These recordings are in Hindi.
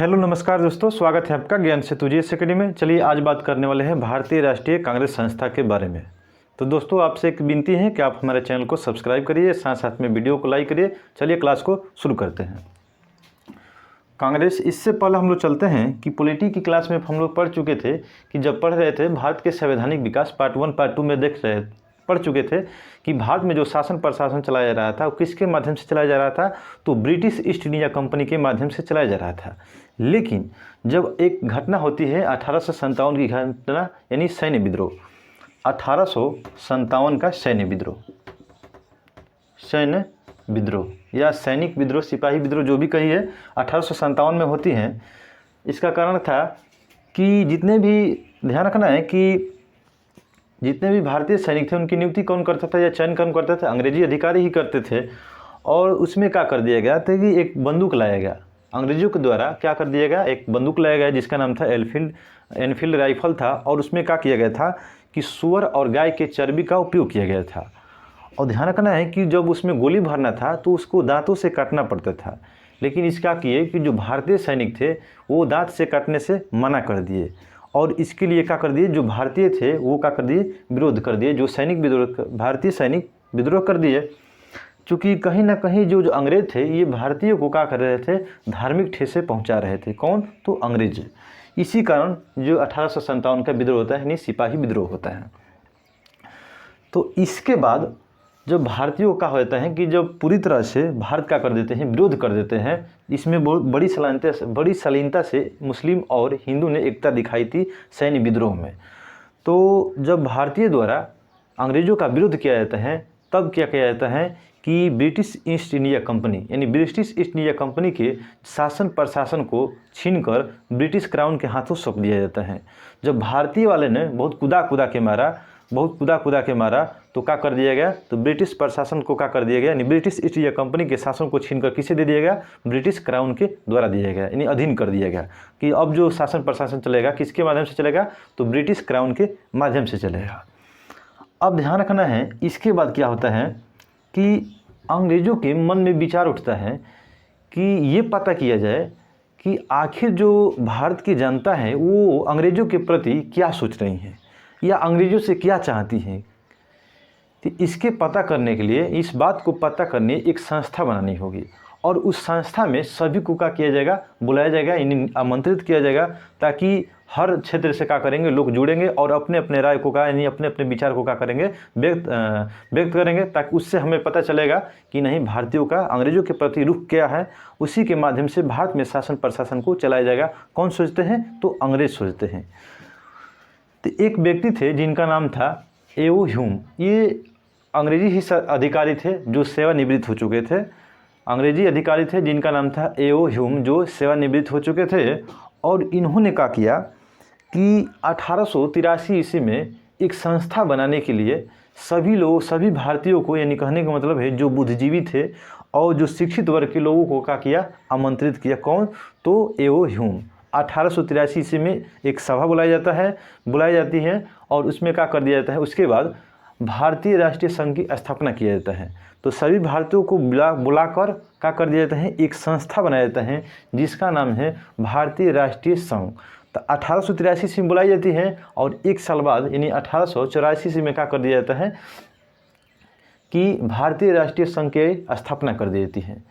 हेलो नमस्कार दोस्तों, स्वागत है आपका ज्ञान सेतु जीएस अकेडमी में। चलिए आज बात करने वाले हैं भारतीय राष्ट्रीय कांग्रेस संस्था के बारे में। तो दोस्तों आपसे एक विनती है कि आप हमारे चैनल को सब्सक्राइब करिए, साथ साथ में वीडियो को लाइक करिए। चलिए क्लास को शुरू करते हैं। कांग्रेस, इससे पहले हम लोग चलते हैं कि पॉलिटी की क्लास में हम लोग पढ़ चुके थे कि जब पढ़ रहे थे भारत के संवैधानिक विकास पार्ट 1 पार्ट 2 में पढ़ चुके थे कि भारत में जो शासन प्रशासन चलाया जा रहा था वो किसके माध्यम से चलाया जा रहा था, तो ब्रिटिश ईस्ट इंडिया कंपनी के माध्यम से चलाया जा रहा था। लेकिन जब एक घटना होती है 1857 की घटना, यानी सैन्य विद्रोह, 1857 का सैन्य विद्रोह या सैनिक विद्रोह, सिपाही विद्रोह, जो भी कहिए, 1857 में होती हैं। इसका कारण था कि जितने भी, ध्यान रखना है कि जितने भी भारतीय सैनिक थे उनकी नियुक्ति कौन करता था या चयन कौन करता था, अंग्रेजी अधिकारी ही करते थे। और उसमें क्या कर दिया गया था कि एक बंदूक लाया गया, अंग्रेजों के द्वारा क्या कर दिया गया, एक बंदूक लाया गया जिसका नाम था एनफील्ड राइफल था। और उसमें क्या किया गया था कि सूअर और गाय के चर्बी का उपयोग किया गया था। और ध्यान रखना है कि जब उसमें गोली भरना था तो उसको दांतों से काटना पड़ता था, लेकिन इसका किए कि जो भारतीय सैनिक थे वो दांत से काटने से मना कर दिए। और इसके लिए क्या कर दिए, जो भारतीय थे वो क्या कर दिए, विरोध कर दिए, जो सैनिक विद्रोह, भारतीय सैनिक विद्रोह कर दिए। चूँकि कहीं ना कहीं जो अंग्रेज थे ये भारतीयों को क्या कर रहे थे, धार्मिक ठेसे पहुंचा रहे थे। कौन, तो अंग्रेज। इसी कारण जो 1857 का विद्रोह होता है, यानी सिपाही विद्रोह होता है। तो इसके बाद जब भारतीयों का होता है कि जब पूरी तरह से भारत का कर देते हैं, विरोध कर देते हैं, इसमें बहुत बड़ी शालीनता से मुस्लिम और हिंदू ने एकता दिखाई थी सैन्य विद्रोह में। तो जब भारतीय द्वारा अंग्रेज़ों का विरोध किया जाता है तब क्या किया जाता है कि ब्रिटिश ईस्ट इंडिया कंपनी, यानी ब्रिटिश ईस्ट इंडिया कंपनी के शासन प्रशासन को छीनकर ब्रिटिश क्राउन के हाथों सौंप दिया जाता है। जब भारतीय वाले ने बहुत कूदा कूदा के मारा तो क्या कर दिया गया, तो ब्रिटिश प्रशासन को क्या कर दिया गया, यानी ब्रिटिश ईस्ट इंडिया कंपनी के शासन को छीनकर किसे दे दिया गया, ब्रिटिश क्राउन के द्वारा दिया गया, यानी अधीन कर दिया गया कि अब जो शासन प्रशासन चलेगा किसके माध्यम से चलेगा, तो ब्रिटिश क्राउन के माध्यम से चलेगा। अब ध्यान रखना है, इसके बाद क्या होता है कि अंग्रेज़ों के मन में विचार उठता है कि ये पता किया जाए कि आखिर जो भारत की जनता है वो अंग्रेज़ों के प्रति क्या सोच रही है या अंग्रेज़ों से क्या चाहती हैं। तो इसके पता करने के लिए, इस बात को पता करने एक संस्था बनानी होगी। और उस संस्था में सभी को क्या किया जाएगा, बुलाया जाएगा, इन्हें आमंत्रित किया जाएगा, ताकि हर क्षेत्र से क्या करेंगे, लोग जुड़ेंगे और अपने अपने राय को यानी अपने अपने विचार को क्या करेंगे, व्यक्त करेंगे, ताकि उससे हमें पता चलेगा कि नहीं भारतीयों का अंग्रेज़ों के प्रति रुख क्या है। उसी के माध्यम से भारत में शासन प्रशासन को चलाया जाएगा। कौन सोचते हैं, तो अंग्रेज सोचते हैं। तो एक व्यक्ति थे जिनका नाम था एओ ह्यूम। ये अंग्रेजी ही अधिकारी थे जो सेवानिवृत्त हो चुके थे। अंग्रेजी अधिकारी थे जिनका नाम था एओ ह्यूम, जो सेवानिवृत्त हो चुके थे। और इन्होंने क्या किया कि 1883 ईस्वी में एक संस्था बनाने के लिए सभी भारतीयों को, यानी कहने का मतलब है जो बुद्धिजीवी थे और जो शिक्षित वर्ग के लोगों को क्या किया, आमंत्रित किया। कौन, तो एओ ह्यूम। 1883 ईस्वी में एक सभा बुलाई जाती है और उसमें क्या कर दिया जाता है, उसके बाद भारतीय राष्ट्रीय संघ की स्थापना किया जाता है। तो सभी भारतीयों को बुलाकर क्या कर दिया जाता है, एक संस्था बनाया जाता है जिसका नाम है भारतीय राष्ट्रीय संघ। तो 1883 ईस्वी में बुलाई जाती है और एक साल बाद यानी 1884 ईस्वी में क्या कर दिया जाता है कि भारतीय राष्ट्रीय संघ की स्थापना कर दी जाती है।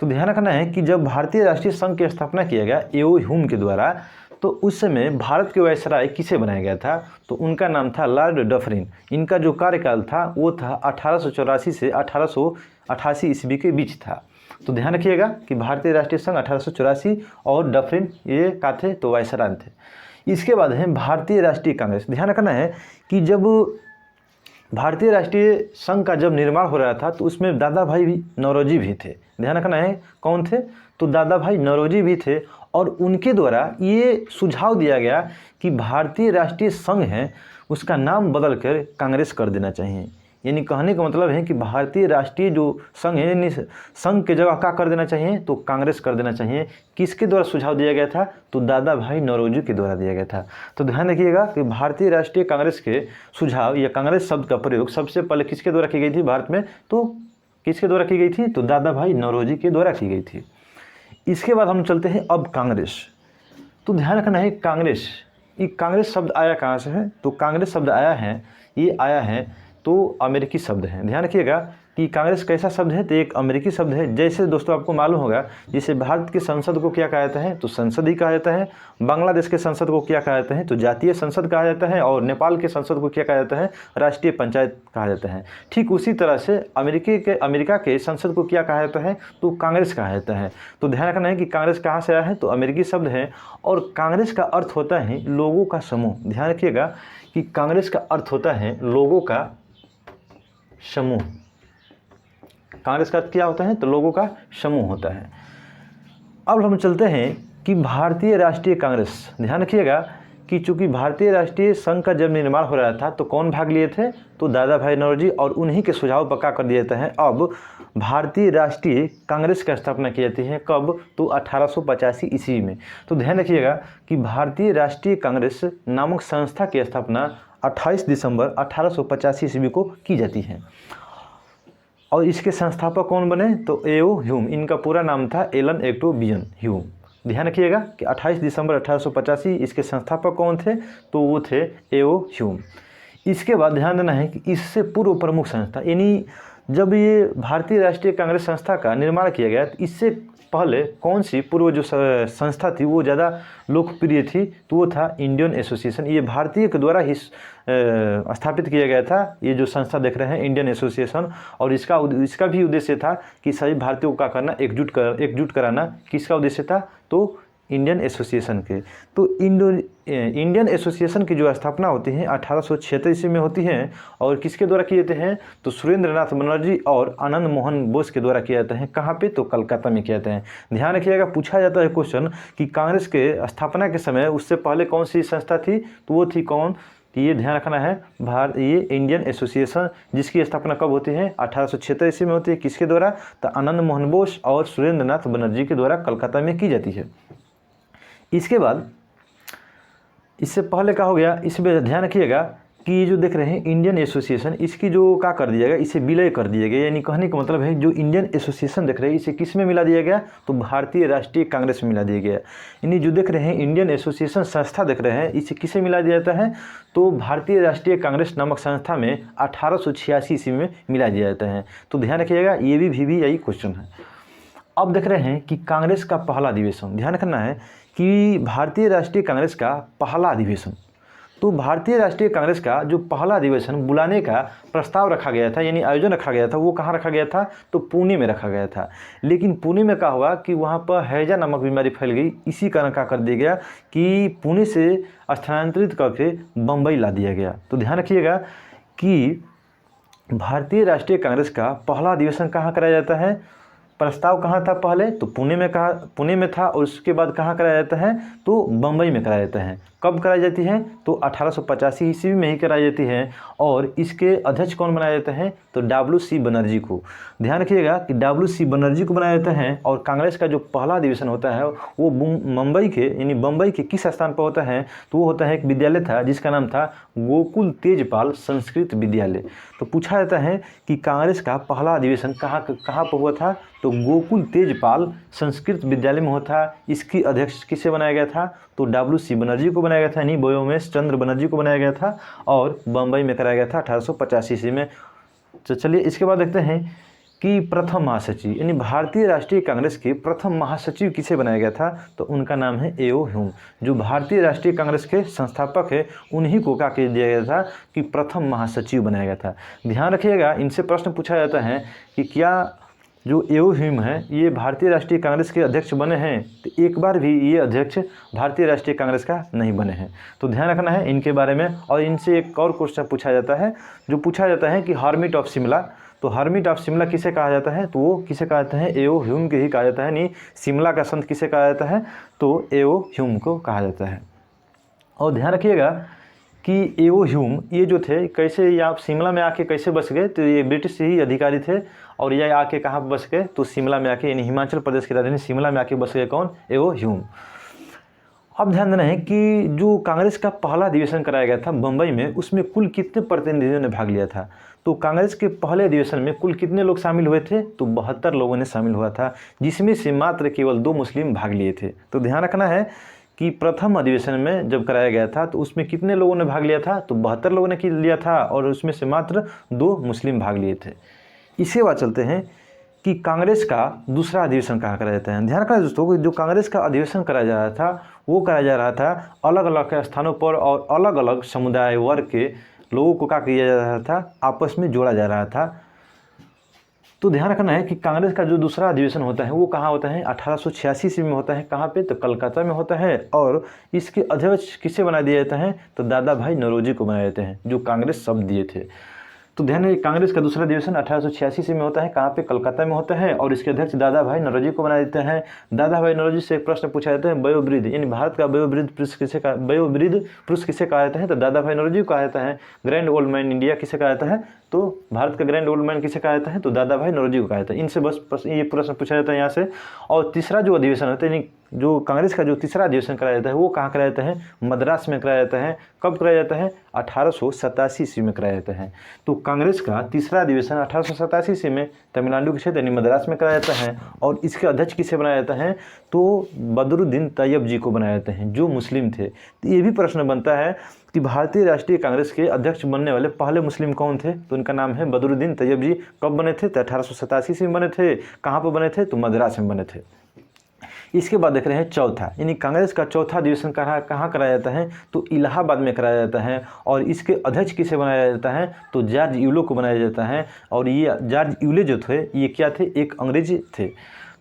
तो ध्यान रखना है कि जब भारतीय राष्ट्रीय संघ की स्थापना किया गया एओ ह्यूम के द्वारा, तो उस समय भारत के वायसराय किसे बनाया गया था, तो उनका नाम था लॉर्ड डफरिन। इनका जो कार्यकाल था वो था 1884 से 1888 ईस्वी के बीच था। तो ध्यान रखिएगा कि भारतीय राष्ट्रीय संघ 1884 और डफरिन ये क्या थे, तो वायसराय थे। इसके बाद है भारतीय राष्ट्रीय कांग्रेस। ध्यान रखना है कि जब भारतीय राष्ट्रीय संघ का जब निर्माण हो रहा था तो उसमें दादा भाई नौरोजी भी थे। ध्यान रखना है कौन थे, तो दादा भाई नौरोजी भी थे। और उनके द्वारा ये सुझाव दिया गया कि भारतीय राष्ट्रीय संघ है उसका नाम बदलकर कांग्रेस कर देना चाहिए। यानी कहने का मतलब है कि भारतीय राष्ट्रीय जो संघ है, यानी संघ के जगह क्या कर देना चाहिए, तो कांग्रेस कर देना चाहिए। किसके द्वारा सुझाव दिया गया था, तो दादा भाई नौरोजी के द्वारा दिया गया था। तो ध्यान रखिएगा कि भारतीय राष्ट्रीय कांग्रेस के सुझाव या कांग्रेस शब्द का प्रयोग सबसे पहले किसके द्वारा की गई थी भारत में, तो किसके द्वारा की गई थी, तो दादा भाई नौरोजी के द्वारा की गई थी। इसके बाद हम चलते हैं अब कांग्रेस। तो ध्यान रखना है कांग्रेस, ये कांग्रेस शब्द आया कहाँ से है? तो कांग्रेस शब्द आया है, ये आया है तो अमेरिकी शब्द है। ध्यान रखिएगा कि कांग्रेस कैसा शब्द है? तो एक अमेरिकी शब्द है। जैसे दोस्तों आपको मालूम होगा, जैसे भारत की संसद को क्या कहा जाता है? तो संसद ही कहा जाता है। बांग्लादेश के संसद को क्या कहा जाता है? तो जातीय संसद कहा जाता है। और नेपाल के संसद को क्या कहा जाता है? राष्ट्रीय पंचायत कहा जाता है। ठीक उसी तरह से अमेरिका के संसद को क्या कहा जाता है? तो कांग्रेस कहा जाता है। तो ध्यान रखना है कि कांग्रेस कहाँ से आया है? तो अमेरिकी शब्द है। और कांग्रेस का अर्थ होता है लोगों का समूह। ध्यान रखिएगा कि कांग्रेस का अर्थ होता है लोगों का समूह। कांग्रेस का अर्थ क्या होता है? तो लोगों का समूह होता है। अब हम चलते हैं कि भारतीय राष्ट्रीय कांग्रेस। ध्यान रखिएगा कि चूंकि भारतीय राष्ट्रीय संघ का जब निर्माण हो रहा था तो कौन भाग लिए थे? तो दादा भाई नौरोजी, और उन्हीं के सुझाव पक्का कर दिया जाता है। अब भारतीय राष्ट्रीय कांग्रेस की स्थापना की जाती है कब? तो 1885 ईस्वी में। तो ध्यान रखिएगा कि भारतीय राष्ट्रीय कांग्रेस नामक संस्था की स्थापना 28 दिसंबर 1885 ईस्वी को की जाती है। और इसके संस्थापक कौन बने? तो एओ ह्यूम। इनका पूरा नाम था एलन एक्टोबियन ह्यूम। ध्यान रखिएगा कि 28 दिसंबर 1885 इसके संस्थापक कौन थे? तो वो थे एओ ह्यूम। इसके बाद ध्यान देना है कि इससे पूर्व प्रमुख संस्था, यानी जब ये भारतीय राष्ट्रीय कांग्रेस संस्था का निर्माण किया गया तो इससे पहले कौन सी पूर्व जो संस्था थी वो ज़्यादा लोकप्रिय थी? तो वो था इंडियन एसोसिएशन। ये भारतीय के द्वारा ही स्थापित किया गया था। ये जो संस्था देख रहे हैं इंडियन एसोसिएशन, और इसका भी उद्देश्य था कि सभी भारतीयों को क्या करना? एकजुट कराना। किसका उद्देश्य था? तो इंडियन एसोसिएशन के। तो इंडियन एसोसिएशन की जो स्थापना होती है 1876 ईस्वी में होती है। और किसके द्वारा किए जाते हैं? तो सुरेंद्र नाथ बनर्जी और आनंद मोहन बोस के द्वारा किया जाता है। कहाँ पे? तो कलकत्ता में किया जाता है। ध्यान रखिएगा, पूछा जाता है क्वेश्चन कि कांग्रेस के स्थापना के समय उससे पहले कौन सी संस्था थी? तो वो थी कौन? ये ध्यान रखना है, ये इंडियन एसोसिएशन, जिसकी स्थापना कब होती है? 1876 ईस्वी में होती है। किसके द्वारा? तो आनंद मोहन बोस और सुरेंद्र नाथ बनर्जी के द्वारा कलकत्ता में की जाती है। इसके बाद इससे पहले क्या हो गया? इसमें ध्यान रखिएगा कि ये जो देख रहे हैं इंडियन एसोसिएशन, इसकी जो क्या कर दिया गया? इसे विलय कर दिया गया। यानी कहने का मतलब है जो इंडियन एसोसिएशन देख रहे हैं इसे किस में मिला दिया गया? तो भारतीय राष्ट्रीय कांग्रेस में मिला दिया गया। यानी जो देख रहे हैं इंडियन एसोसिएशन संस्था देख रहे हैं, इसे किसे मिला दिया जाता है? तो भारतीय राष्ट्रीय कांग्रेस नामक संस्था में 1886 ईस्वी में मिला दिया जाता है। तो ध्यान रखिएगा, ये भी यही क्वेश्चन है। अब देख रहे हैं कि कांग्रेस का पहला अधिवेशन। ध्यान रखना है कि भारतीय राष्ट्रीय कांग्रेस का पहला अधिवेशन, तो भारतीय राष्ट्रीय कांग्रेस का जो पहला अधिवेशन बुलाने का प्रस्ताव रखा गया था, यानी आयोजन रखा गया था, वो कहाँ रखा गया था? तो पुणे में रखा गया था। लेकिन पुणे में क्या हुआ कि वहाँ पर हैजा नामक बीमारी फैल गई। इसी कारण क्या कर दिया गया कि पुणे से स्थानांतरित करके बम्बई ला दिया गया। तो ध्यान रखिएगा कि भारतीय राष्ट्रीय कांग्रेस का पहला अधिवेशन कहाँ कराया जाता है? प्रस्ताव कहाँ था पहले? तो पुणे में था। और उसके बाद कहाँ कराया जाता है? तो बम्बई में कराया जाता है। कब कराई जाती है? तो 1885 ईस्वी में ही कराई जाती है। और इसके अध्यक्ष कौन बनाया जाता है? तो डब्ल्यू.सी. बनर्जी को। ध्यान रखिएगा कि डब्ल्यू.सी. बनर्जी को बनाया जाता है। और कांग्रेस का जो पहला अधिवेशन होता है वो मुंबई के, यानी बम्बई के किस स्थान पर होता है? तो वो होता है एक विद्यालय था जिसका नाम था गोकुल तेजपाल संस्कृत विद्यालय। तो पूछा जाता है कि कांग्रेस का पहला अधिवेशन कहाँ पर हुआ था? तो गोकुल तेजपाल संस्कृत विद्यालय में हुआ था। इसकी अध्यक्ष किसे बनाया गया था? तो डब्ल्यू.सी. बनर्जी को बनाया गया था, यानी व्योमेश चंद्र बनर्जी को बनाया गया था। और बम्बई में कराया गया था 1885 ईस्वी में। तो चलिए इसके बाद देखते हैं कि प्रथम महासचिव, यानी भारतीय राष्ट्रीय कांग्रेस के प्रथम महासचिव किसे बनाया गया था? तो उनका नाम है एओ ह्यूम। जो भारतीय राष्ट्रीय कांग्रेस के संस्थापक है उन्हीं को क्या कह दिया गया था कि प्रथम महासचिव बनाया गया था। ध्यान रखिएगा, इनसे प्रश्न पूछा जाता है कि क्या जो एओ ह्यूम है ये भारतीय राष्ट्रीय कांग्रेस के अध्यक्ष बने हैं? तो एक बार भी ये अध्यक्ष भारतीय राष्ट्रीय कांग्रेस का नहीं बने हैं। तो ध्यान रखना है इनके बारे में। और इनसे एक और क्वेश्चन पूछा जाता है, जो पूछा जाता है कि हर्मिट ऑफ शिमला। तो हर्मिट ऑफ शिमला किसे कहा जाता है? तो वो किसे कहा जाता है? एओ ह्यूम के ही कहा जाता है। नहीं, शिमला का संत किसे कहा जाता है? तो एओ ह्यूम को कहा जाता है। और ध्यान रखिएगा कि एओ ह्यूम ये जो थे कैसे, ये आप शिमला में आके कैसे बस गए? तो ये ब्रिटिश ही अधिकारी थे। और ये आके कहाँ पर बस गए? तो शिमला में आके, यानी हिमाचल प्रदेश की राजधानी शिमला में आके बस गए। कौन? एओ ह्यूम। अब ध्यान देना है कि जो कांग्रेस का पहला अधिवेशन कराया गया था बम्बई में, उसमें कुल कितने प्रतिनिधियों ने भाग लिया था? तो कांग्रेस के पहले अधिवेशन में कुल कितने लोग शामिल हुए थे? तो 72 लोगों ने शामिल हुआ था, जिसमें से मात्र केवल 2 मुस्लिम भाग लिए थे। तो ध्यान रखना है कि प्रथम अधिवेशन में जब कराया गया था तो उसमें कितने लोगों ने भाग लिया था? तो 72 लोगों ने लिया था और उसमें से मात्र 2 मुस्लिम भाग लिए थे। इसके बाद चलते हैं कि कांग्रेस का दूसरा अधिवेशन कहाँ कराया जाता है। ध्यान रखना दोस्तों, जो कांग्रेस का अधिवेशन कराया जा रहा था वो कराया जा रहा था अलग अलग स्थानों पर, और अलग अलग समुदाय वर्ग के लोगों को क्या किया जा रहा था? आपस में जोड़ा जा रहा था। तो ध्यान रखना है कि कांग्रेस का जो दूसरा अधिवेशन होता है वो कहाँ होता है? 1886 ईस्वी में होता है। कहाँ पे? तो कलकत्ता में होता है। और इसके अध्यक्ष किसे बना दिया जाता है? तो दादा भाई नौरोजी को बनाए जाते हैं, जो कांग्रेस शब्द दिए थे। तो ध्यान है, कांग्रेस का दूसरा अधिवेशन 1886 ईस्वी में होता है। कहाँ पे? कलकत्ता में होता है। और इसके अध्यक्ष दादा भाई नौरोजी को बना देते हैं। दादा भाई नौरोजी से एक प्रश्न पूछा जाता है, वयोवृद्ध, यानी भारत का वयोवृद्ध पुरुष किसे कहा जाता है? तो दादा भाई नौरोजी को कहा जाता है। ग्रैंड ओल्ड मैन इंडिया किसे कहा जाता है? तो भारत का ग्रैंड ओल्ड मैन किसे कहा जाता है? तो दादा भाई नौरोजी को कहा जाता है। इनसे बस ये प्रश्न पूछा जाता है यहाँ से। और तीसरा जो अधिवेशन होता है, यानी जो कांग्रेस का जो तीसरा अधिवेशन कराया जाता है वो कहाँ कराया जाता है? मद्रास में कराया जाता है। कब कराया जाता है? 1887 ईस्वी में कराया जाता है। तो कांग्रेस का तीसरा अधिवेशन 1887 ईस्वी में तमिलनाडु के क्षेत्र यानी मद्रास में कराया जाता है। और इसके अध्यक्ष किसे बनाया जाता है? तो बदरुद्दीन तैयब जी को बनाया जाता है, जो मुस्लिम थे। तो ये भी प्रश्न बनता है कि भारतीय राष्ट्रीय कांग्रेस के अध्यक्ष बनने वाले पहले मुस्लिम कौन थे? तो उनका नाम है बदरुद्दीन तैयब जी। कब बने थे? तो 1887 ईस्वी में बने थे। कहाँ पर बने थे? तो मद्रास में बने थे। इसके बाद देख रहे हैं चौथा, यानी कांग्रेस का चौथा अधिवेशन कहाँ कराया जाता है? तो इलाहाबाद में कराया जाता है। और इसके अध्यक्ष किसे बनाया जाता है? तो जॉर्ज यूले को बनाया जाता है। और ये जॉर्ज यूले जो थे ये क्या थे? एक अंग्रेजी थे।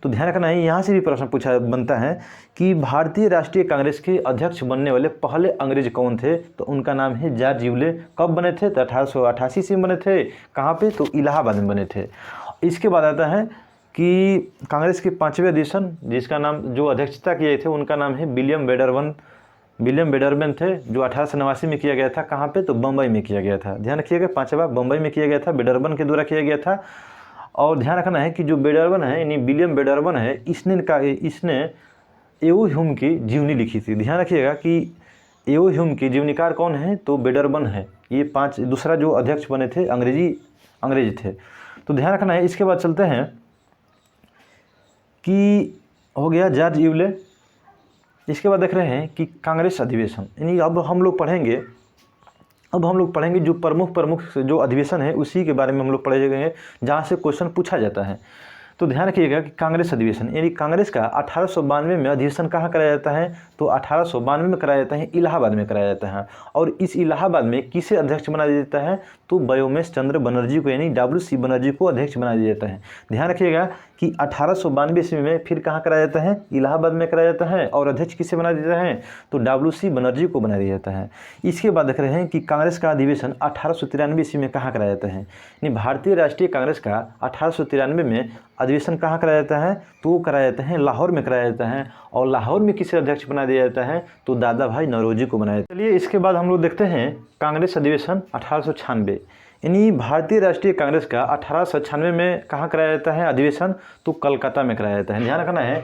तो ध्यान रखना है, यहाँ से भी प्रश्न पूछा बनता है कि भारतीय राष्ट्रीय कांग्रेस के अध्यक्ष बनने वाले पहले अंग्रेज कौन थे? तो उनका नाम है जॉर्ज यूले। कब बने थे? तो 1888 से बने थे। कहाँ पे? तो इलाहाबाद में बने थे। इसके बाद आता है कि कांग्रेस के पांचवें अधिवेशन, जिसका नाम जो अध्यक्षता किए थे उनका नाम है विलियम बेडरबन थे, जो 1889 में किया गया था। कहाँ पे? तो बम्बई में किया गया था। ध्यान रखिएगा, पांचवा बम्बई में किया गया था, बेडरबन के द्वारा किया गया था। और ध्यान रखना है कि जो बेडरबन है, यानी विलियम बेडरबन है, इसने एओ ह्यूम की जीवनी लिखी थी। ध्यान रखिएगा कि एओ ह्यूम की जीवनीकार कौन है? तो बेडरबन है। ये दूसरा जो अध्यक्ष बने थे अंग्रेज थे। तो ध्यान रखना है। इसके बाद चलते हैं कि हो गया जॉर्ज यूले। इसके बाद देख रहे हैं कि कांग्रेस अधिवेशन, यानी अब हम लोग पढ़ेंगे जो प्रमुख जो अधिवेशन है उसी के बारे में हम लोग पढ़ेंगे, जहाँ से क्वेश्चन पूछा जाता है। तो ध्यान रखिएगा कि कांग्रेस अधिवेशन, यानी कांग्रेस का 1892 में अधिवेशन कहाँ कराया जाता है? तो 1892 में कराया जाता है, इलाहाबाद में कराया जाता है। और इस इलाहाबाद में किसे अध्यक्ष बना दिया जाता है? तो व्योमेश चंद्र बनर्जी को, यानी WC बनर्जी को अध्यक्ष बना दिया जाता है। ध्यान रखिएगा कि 1892 ईस्वी में फिर कहाँ कराया जाता है? इलाहाबाद में कराया जाता है। और अध्यक्ष किसे बना दिया जाता है? तो WC बनर्जी को बना दिया जाता है। इसके बाद देख रहे हैं कि कांग्रेस का अधिवेशन 1893 ईस्वी में कहाँ कराया जाता है? यानी भारतीय राष्ट्रीय कांग्रेस का 1893 में अधिवेशन कहाँ कराया जाता है? तो वो कराया जाता है लाहौर में कराया जाता है। और लाहौर में किसे अध्यक्ष बना दिया जाता है? तो दादा भाई नौरोजी को बनाया जाता है। चलिए इसके बाद हम लोग देखते हैं कांग्रेस अधिवेशन 1896, यानी भारतीय राष्ट्रीय कांग्रेस का 1896 में कहाँ कराया जाता है अधिवेशन? तो कलकत्ता में कराया जाता है। ध्यान रखना है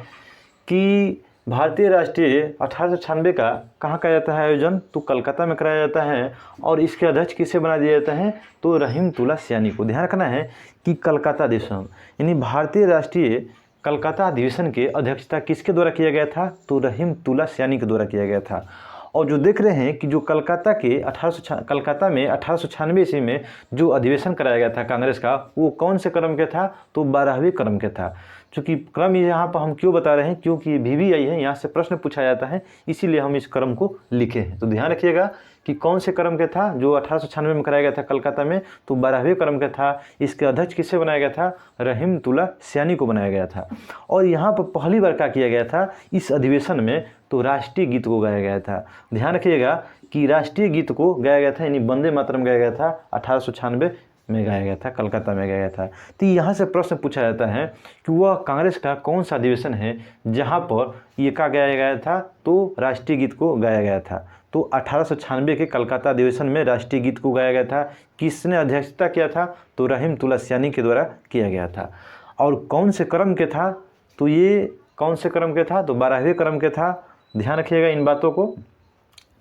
कि भारतीय राष्ट्रीय 1896 का कहाँ कराया जाता है आयोजन? तो कलकत्ता में कराया जाता है। और इसके अध्यक्ष किसे बना दिया जाता है? तो रहीमतुल्ला सैनी को। ध्यान रखना है कि कलकत्ता अधिवेशन, यानी भारतीय राष्ट्रीय कलकत्ता अधिवेशन के अध्यक्षता किसके द्वारा किया गया था? तो रहीमतुल्ला सैनी के द्वारा किया गया था। और जो देख रहे हैं कि जो कलकत्ता में 1896 ईस्वी में जो अधिवेशन कराया गया था कांग्रेस का, वो कौन से क्रम के था? तो 12वें क्रम के था। चूँकि क्रम यहाँ पर हम क्यों बता रहे हैं? क्योंकि VVI है, यहाँ से प्रश्न पूछा जाता है, इसीलिए हम इस क्रम को लिखे हैं। तो ध्यान रखिएगा कि कौन से क्रम के था जो 1896 में कराया गया था कलकत्ता में? तो 12वें क्रम का था। इसके अध्यक्ष किसे बनाया गया था? रहीमतुल्ला सैनी को बनाया गया था। और यहाँ पर पहली बार क्या किया गया था इस अधिवेशन में? तो राष्ट्रीय गीत को गाया गया था। ध्यान रखिएगा कि राष्ट्रीय गीत को गाया गया था, यानी वंदे मातरम गाया गया था, 1896 में गाया गया था, कलकत्ता में गाया गया था। तो यहाँ से प्रश्न पूछा जाता है कि वह कांग्रेस का कौन सा अधिवेशन है जहाँ पर ये क्या गाया गया था? तो राष्ट्रीय गीत को गाया गया था। तो 1896 के कलकत्ता अधिवेशन में राष्ट्रीय गीत को गाया गया था। किसने अध्यक्षता किया था? तो रहीमतुल्ला सैनी के द्वारा किया गया था। और कौन से क्रम के था? तो ये कौन से क्रम के था? तो 12वें क्रम के था। ध्यान रखिएगा इन बातों को।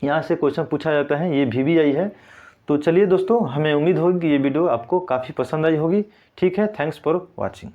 यहाँ से क्वेश्चन पूछा जाता है, ये VBI है। तो चलिए दोस्तों, हमें उम्मीद होगी कि ये वीडियो आपको काफ़ी पसंद आई होगी। ठीक है, थैंक्स फॉर वॉचिंग।